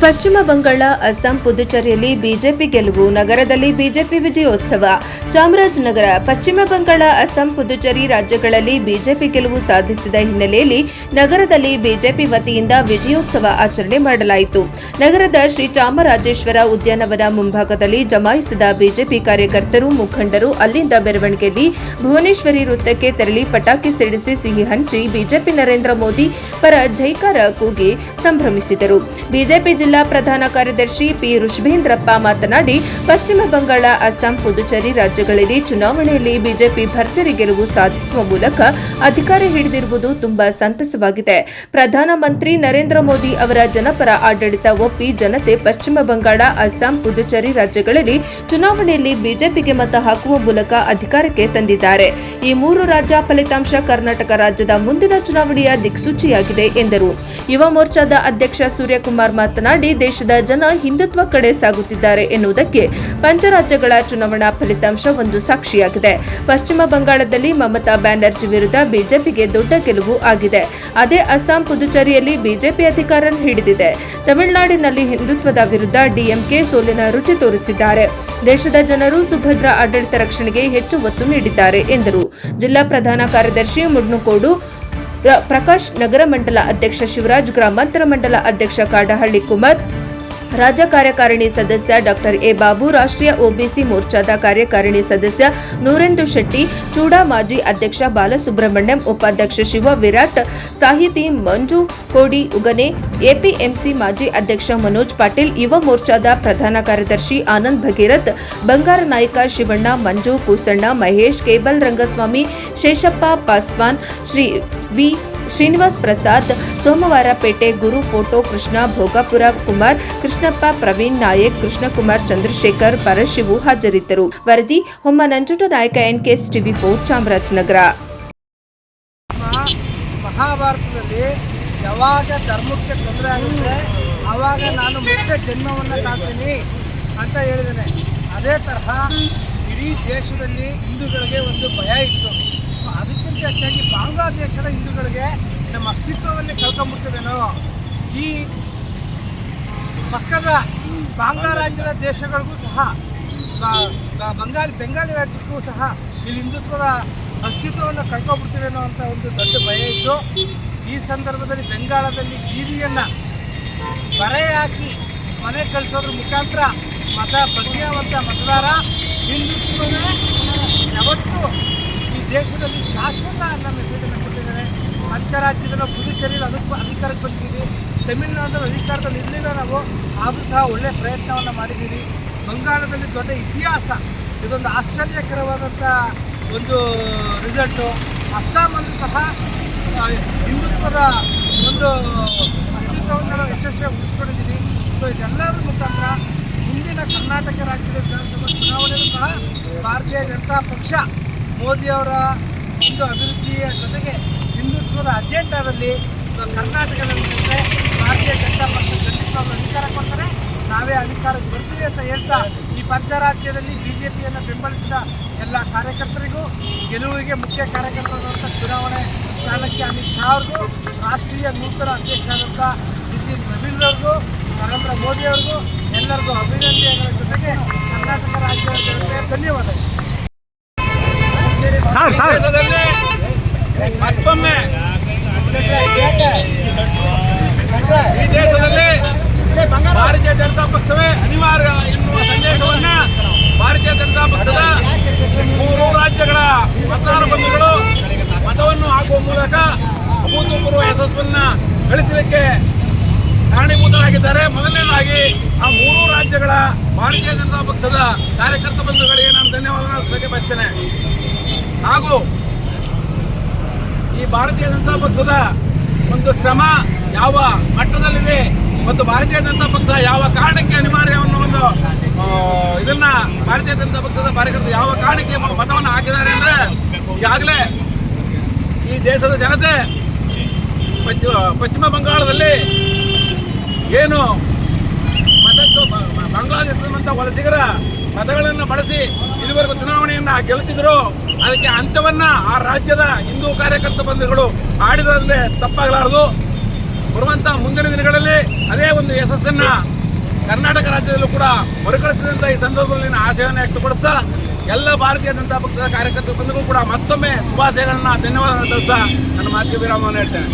ಪಶ್ಚಿಮ ಬಂಗಾಳ, ಅಸ್ಸಾಂ, ಪುದುಚೇರಿಯಲ್ಲಿ ಬಿಜೆಪಿ ಗೆಲುವು. ನಗರದಲ್ಲಿ ಬಿಜೆಪಿ ವಿಜಯೋತ್ಸವ. ಚಾಮರಾಜನಗರ. ಪಶ್ಚಿಮ ಬಂಗಾಳ, ಅಸ್ಸಾಂ, ಪುದುಚೇರಿ ರಾಜ್ಯಗಳಲ್ಲಿ ಬಿಜೆಪಿ ಗೆಲುವು ಸಾಧಿಸಿದ ಹಿನ್ನೆಲೆಯಲ್ಲಿ ನಗರದಲ್ಲಿ ಬಿಜೆಪಿ ವತಿಯಿಂದ ವಿಜಯೋತ್ಸವ ಆಚರಣೆ ಮಾಡಲಾಯಿತು. ನಗರದ ಶ್ರೀ ಚಾಮರಾಜೇಶ್ವರ ಉದ್ಯಾನವನ ಮುಂಭಾಗದಲ್ಲಿ ಜಮಾಯಿಸಿದ ಬಿಜೆಪಿ ಕಾರ್ಯಕರ್ತರು, ಮುಖಂಡರು ಅಲ್ಲಿಂದ ಮೆರವಣಿಗೆಯಲ್ಲಿ ಭುವನೇಶ್ವರಿ ವೃತ್ತಕ್ಕೆ ತೆರಳಿ ಪಟಾಕಿ ಸಿಡಿಸಿ ಸಿಹಿ ಹಂಚಿ ಬಿಜೆಪಿ ನರೇಂದ್ರ ಮೋದಿ ಪರ ಜೈಕಾರ ಕೂಗಿ ಸಂಭ್ರಮಿಸಿದರು. ಬಿಜೆಪಿ ಜಿಲ್ಲಾ ಪ್ರಧಾನ ಕಾರ್ಯದರ್ಶಿ ಪಿ ಋಷಭೇಂದ್ರಪ್ಪ ಮಾತನಾಡಿ, ಪಶ್ಚಿಮ ಬಂಗಾಳ, ಅಸ್ಸಾಂ, ಪುದುಚೇರಿ ರಾಜ್ಯಗಳಲ್ಲಿ ಚುನಾವಣೆಯಲ್ಲಿ ಬಿಜೆಪಿ ಭರ್ಜರಿ ಗೆಲುವು ಸಾಧಿಸುವ ಮೂಲಕ ಅಧಿಕಾರ ಹಿಡಿದಿರುವುದು ತುಂಬಾ ಸಂತಸವಾಗಿದೆ. ಪ್ರಧಾನಮಂತ್ರಿ ನರೇಂದ್ರ ಮೋದಿ ಅವರ ಜನಪರ ಆಡಳಿತ ಒಪ್ಪಿ ಜನತೆ ಪಶ್ಚಿಮ ಬಂಗಾಳ, ಅಸ್ಸಾಂ, ಪುದುಚೇರಿ ರಾಜ್ಯಗಳಲ್ಲಿ ಚುನಾವಣೆಯಲ್ಲಿ ಬಿಜೆಪಿಗೆ ಮತ ಹಾಕುವ ಮೂಲಕ ಅಧಿಕಾರಕ್ಕೆ ತಂದಿದ್ದಾರೆ. ಈ ಮೂರು ರಾಜ್ಯ ಫಲಿತಾಂಶ ಕರ್ನಾಟಕ ರಾಜ್ಯದ ಮುಂದಿನ ಚುನಾವಣೆಯ ದಿಕ್ಸೂಚಿಯಾಗಿದೆ ಎಂದರು. ಯುವ ಮೋರ್ಚಾದ ಅಧ್ಯಕ್ಷ ಸೂರ್ಯಕುಮಾರ್ ಮಾತನಾಡಿ, ದೇಶದ ಜನ ಹಿಂದುತ್ವ ಕಡೆ ಸಾಗುತ್ತಿದ್ದಾರೆ ಎನ್ನುವುದಕ್ಕೆ ಪಂಚರಾಜ್ಯಗಳ ಚುನಾವಣಾ ಫಲಿತಾಂಶ ಒಂದು ಸಾಕ್ಷಿಯಾಗಿದೆ. ಪಶ್ಚಿಮ ಬಂಗಾಳದಲ್ಲಿ ಮಮತಾ ಬ್ಯಾನರ್ಜಿ ವಿರುದ್ಧ ಬಿಜೆಪಿಗೆ ದೊಡ್ಡ ಗೆಲುವು ಆಗಿದೆ. ಅದೇ ಅಸ್ಸಾಂ, ಪುದುಚೇರಿಯಲ್ಲಿ ಬಿಜೆಪಿ ಅಧಿಕಾರ ಹಿಡಿದಿದೆ. ತಮಿಳುನಾಡಿನಲ್ಲಿ ಹಿಂದುತ್ವದ ವಿರುದ್ಧ ಡಿಎಂಕೆ ಸೋಲಿನ ರುಚಿ ತೋರಿಸಿದ್ದಾರೆ. ದೇಶದ ಜನರು ಸುಭದ್ರ ಆಡಳಿತ ರಕ್ಷಣೆಗೆ ಹೆಚ್ಚು ಒತ್ತು ನೀಡಿದ್ದಾರೆ ಎಂದರು. ಜಿಲ್ಲಾ ಪ್ರಧಾನ ಕಾರ್ಯದರ್ಶಿ ಮುಡ್ನುಕೋಡು ಪ್ರಕಾಶ್, ನಗರ ಮಂಡಲ ಅಧ್ಯಕ್ಷ ಶಿವರಾಜ್, ಗ್ರಾಮಾಂತರ ಮಂಡಲ ಅಧ್ಯಕ್ಷ ಕಾಡಹಳ್ಳಿ ಕುಮಾರ್, ರಾಜ್ಯ ಕಾರ್ಯಕಾರಿಣಿ ಸದಸ್ಯ ಡಾ ಎ ಬಾಬು, ರಾಷ್ಟ್ರೀಯ ಒಬಿಸಿ ಮೋರ್ಚಾದ ಕಾರ್ಯಕಾರಿಣಿ ಸದಸ್ಯ ನೂರೇಂದು ಶೆಟ್ಟಿ, ಚೂಡಾ ಮಾಜಿ ಅಧ್ಯಕ್ಷ ಬಾಲಸುಬ್ರಹ್ಮಣ್ಯಂ, ಉಪಾಧ್ಯಕ್ಷ ಶಿವ ವಿರಾಟ್, ಸಾಹಿತಿ ಮಂಜು ಕೋಡಿ ಉಗನೆ, ಎಪಿಎಂಸಿ ಮಾಜಿ ಅಧ್ಯಕ್ಷ ಮನೋಜ್ ಪಾಟೀಲ್, ಯುವ ಮೋರ್ಚಾದ ಪ್ರಧಾನ ಕಾರ್ಯದರ್ಶಿ ಆನಂದ್ ಭಗೀರಥ್, ಬಂಗಾರ ನಾಯಕ ಶಿವಣ್ಣ, ಮಂಜು ಕೂಸಣ್ಣ, ಮಹೇಶ್, ಕೇಬಲ್ ರಂಗಸ್ವಾಮಿ, ಶೇಷಪ್ಪ ಪಾಸ್ವಾನ್, ಶ್ರೀ ವಿ ಶ್ರೀನಿವಾಸ್ ಪ್ರಸಾದ್, ಸೋಮವಾರಪೇಟೆ, ಗುರು ಫೋಟೋ, ಕೃಷ್ಣ ಭೋಗಾಪುರ, ಕುಮಾರ್, ಕೃಷ್ಣಪ್ಪ, ಪ್ರವೀಣ್ ನಾಯಕ್, ಕೃಷ್ಣಕುಮಾರ್, ಚಂದ್ರಶೇಖರ್, ಪರಶಿವು ಹಾಜರಿದ್ದರು. ವರದಿ ಹೊಮ್ಮ ನಂಜುಂಡನಾಯಕ, ಎನ್ಕೆಎಸ್ ಟಿವಿ 4, ಚಾಮರಾಜನಗರ. ಮಹಾಭಾರತದಲ್ಲಿ ಯಾವಾಗ ಧರ್ಮಕ್ಕೆ ತೊಂದರೆ ಆಗುತ್ತೆ ಆವಾಗ ನಾನು ಮತ್ತೆ ಜನ್ಮವನ್ನು ಕಾಡ್ತೀನಿ ಅಂತ ಹೇಳಿದ್ದೇನೆ. ಅದೇ ತರಹ ಇಡೀ ದೇಶದಲ್ಲಿ ಹಿಂದೂಗಳಿಗೆ ಒಂದು ಭಯ ಇತ್ತು. ಅದಕ್ಕಿಂತ ಹೆಚ್ಚಾಗಿ ಬಾಂಗ್ಲಾದೇಶದ ಹಿಂದೂಗಳಿಗೆ ನಮ್ಮ ಅಸ್ತಿತ್ವವನ್ನೇ ಕಳ್ಕೊಂಡ್ಬಿಡ್ತೇವೇನೋ. ಈ ಪಕ್ಕದ ಬಾಂಗ್ಲಾ ರಾಜ್ಯದ ದೇಶಗಳಿಗೂ ಸಹ ಬೆಂಗಾಲಿ ರಾಜ್ಯಕ್ಕೂ ಸಹ ಇಲ್ಲಿ ಹಿಂದುತ್ವದ ಅಸ್ತಿತ್ವವನ್ನು ಕಳ್ಕೊಂಡ್ಬಿಡ್ತೀವೇನೋ ಅಂತ ಒಂದು ದೊಡ್ಡ ಭಯ ಇತ್ತು. ಈ ಸಂದರ್ಭದಲ್ಲಿ ಬೆಂಗಾಳದಲ್ಲಿ ಬೀದಿಯನ್ನು ಬರೆ ಹಾಕಿ ಮನೆ ಕಳಿಸೋದ್ರ ಮುಖಾಂತರ ಪ್ರಜ್ಞಾವಂತ ಮತದಾರ ಹಿಂದುತ್ವವೇ ಯಾವತ್ತೂ ಈ ದೇಶದಲ್ಲಿ ಶಾಶ್ವತ ಅನ್ನೋ ಮೆಸೇಜನ್ನು ಕೊಟ್ಟಿದ್ದಾರೆ. ಪಂಚರಾಜ್ಯದಲ್ಲಿ ಪುದುಚೇರಿಯಲ್ಲಿ ಅದಕ್ಕೂ ಅಧಿಕಾರಕ್ಕೆ ಬಂದಿದ್ದೀವಿ. ತಮಿಳುನಾಡಲ್ಲಿ ಅಧಿಕಾರದಲ್ಲಿ ಇರಲಿಲ್ಲ ನಾವು, ಆದರೂ ಸಹ ಒಳ್ಳೆಯ ಪ್ರಯತ್ನವನ್ನು ಮಾಡಿದ್ದೀವಿ. ಬಂಗಾಳದಲ್ಲಿ ದೊಡ್ಡ ಇತಿಹಾಸ, ಇದೊಂದು ಆಶ್ಚರ್ಯಕರವಾದಂಥ ಒಂದು ರಿಸಲ್ಟು. ಅಸ್ಸಾಮಲ್ಲೂ ಸಹ ಹಿಂದುತ್ವದ ಒಂದು ಅಸ್ತಿತ್ವವನ್ನು ನಾವು ಯಶಸ್ವಿಯಾಗಿ ಉಳಿಸ್ಕೊಂಡಿದ್ದೀವಿ. ಸೊ ಇದೆಲ್ಲರ ಮುಖಾಂತರ ಮುಂದಿನ ಕರ್ನಾಟಕ ರಾಜ್ಯದ ವಿಧಾನಸಭಾ ಚುನಾವಣೆಯಲ್ಲೂ ಸಹ ಭಾರತೀಯ ಜನತಾ ಪಕ್ಷ ಮೋದಿಯವರ ಒಂದು ಅಭಿವೃದ್ಧಿಯ ಜೊತೆಗೆ ಹಿಂದುತ್ವದ ಅಜೆಂಡಾದಲ್ಲಿ ಕರ್ನಾಟಕದಲ್ಲಿ ಭಾರತೀಯ ಜನತಾ ಪಕ್ಷ ಖಂಡಿತವಾಗ್ಲೂ ಅಧಿಕಾರ ಕೊಡ್ತಾರೆ. ನಾವೇ ಅಧಿಕಾರಕ್ಕೆ ಬರ್ತೀವಿ ಅಂತ ಹೇಳ್ತಾ ಈ ಪಂಚರಾಜ್ಯದಲ್ಲಿ ಬಿಜೆಪಿಯನ್ನು ಬೆಂಬಲಿಸಿದ ಎಲ್ಲ ಕಾರ್ಯಕರ್ತರಿಗೂ, ಗೆಲುವಿಗೆ ಮುಖ್ಯ ಕಾರ್ಯಕರ್ತರಾದಂಥ ಚುನಾವಣೆ ಚಾಲಕಿ ಅಮಿತ್ ಶಾ ಅವ್ರಿಗೂ, ರಾಷ್ಟ್ರೀಯ ನೂತನ ಅಧ್ಯಕ್ಷರಾದಂಥ ನಿತಿನ್ ನವೀನ್ರವ್ರಿಗೂ, ನರೇಂದ್ರ ಮೋದಿಯವ್ರಿಗೂ ಎಲ್ಲರಿಗೂ ಅಭಿನಂದನೆಗಳ ಜೊತೆಗೆ ಕರ್ನಾಟಕ ರಾಜ್ಯದ ಜನತೆಗೆ ಧನ್ಯವಾದಗಳು. ಮತ್ತೊಮ್ಮೆ ಈ ದೇಶದಲ್ಲಿ ಭಾರತೀಯ ಜನತಾ ಪಕ್ಷವೇ ಅನಿವಾರ್ಯ ಎನ್ನುವ ಸಂದೇಶವನ್ನ ಭಾರತೀಯ ಜನತಾ ಪಕ್ಷದ ಮೂರು ರಾಜ್ಯಗಳ ಮತದಾರ ಬಂಧುಗಳು ಮತವನ್ನು ಹಾಕುವ ಮೂಲಕ ಅಭೂತಪೂರ್ವ ಯಶಸ್ಸನ್ನ ಗಳಿಸಲಿಕ್ಕೆ ಕಾರಣೀಭೂತರಾಗಿದ್ದಾರೆ. ಮೊದಲನೇದಾಗಿ ಆ ಮೂರು ರಾಜ್ಯಗಳ ಭಾರತೀಯ ಜನತಾ ಪಕ್ಷದ ಕಾರ್ಯಕರ್ತ ಬಂಧುಗಳಿಗೆ ನಾನು ಧನ್ಯವಾದಗಳನ್ನು ಬಯಸ್ತೇನೆ. ಹಾಗೂ ಈ ಭಾರತೀಯ ಜನತಾ ಪಕ್ಷದ ಒಂದು ಶ್ರಮ ಯಾವ ಮಟ್ಟದಲ್ಲಿದೆ ಮತ್ತು ಭಾರತೀಯ ಜನತಾ ಪಕ್ಷ ಯಾವ ಕಾರಣಕ್ಕೆ ಅನಿವಾರ್ಯ ಅನ್ನೋ ಒಂದು ಇದನ್ನ ಭಾರತೀಯ ಜನತಾ ಪಕ್ಷದ ಕಾರ್ಯಕರ್ತರು ಯಾವ ಕಾರಣಕ್ಕೆ ಮತವನ್ನು ಹಾಕಿದ್ದಾರೆ ಅಂದರೆ, ಈಗಾಗಲೇ ಈ ದೇಶದ ಜನತೆ ಪಶ್ಚಿಮ ಬಂಗಾಳದಲ್ಲಿ ಏನು ಬಾಂಗ್ಲಾದೇಶದಂಥ ವಲಸಿಗರ ಮತಗಳನ್ನು ಬಳಸಿ ಇದುವರೆಗೂ ಚುನಾವಣೆಯನ್ನು ಗೆಲ್ತಿದ್ರು, ಅದಕ್ಕೆ ಅಂತ್ಯವನ್ನ ಆ ರಾಜ್ಯದ ಹಿಂದೂ ಕಾರ್ಯಕರ್ತ ಬಂಧುಗಳು ಆಡಿದ್ರೆ ತಪ್ಪಾಗಲಾರದು. ಬರುವಂತಹ ಮುಂದಿನ ದಿನಗಳಲ್ಲಿ ಅದೇ ಒಂದು ಯಶಸ್ಸನ್ನ ಕರ್ನಾಟಕ ರಾಜ್ಯದಲ್ಲೂ ಕೂಡ ಮರುಕಳಿಸಿದಂಥ ಈ ಸಂದರ್ಭದಲ್ಲಿ ಆಶಯವನ್ನು ವ್ಯಕ್ತಪಡಿಸ್ತಾ ಎಲ್ಲ ಭಾರತೀಯ ಜನತಾ ಪಕ್ಷದ ಕಾರ್ಯಕರ್ತರು ಬಂದರೂ ಕೂಡ ಮತ್ತೊಮ್ಮೆ ಶುಭಾಶಯಗಳನ್ನ ಧನ್ಯವಾದಗಳನ್ನು ತಿಳಿಸ್ತಾ ನನ್ನ ಮಾತಿಗೆ ವಿರಾಮವನ್ನು ಹೇಳ್ತೇನೆ.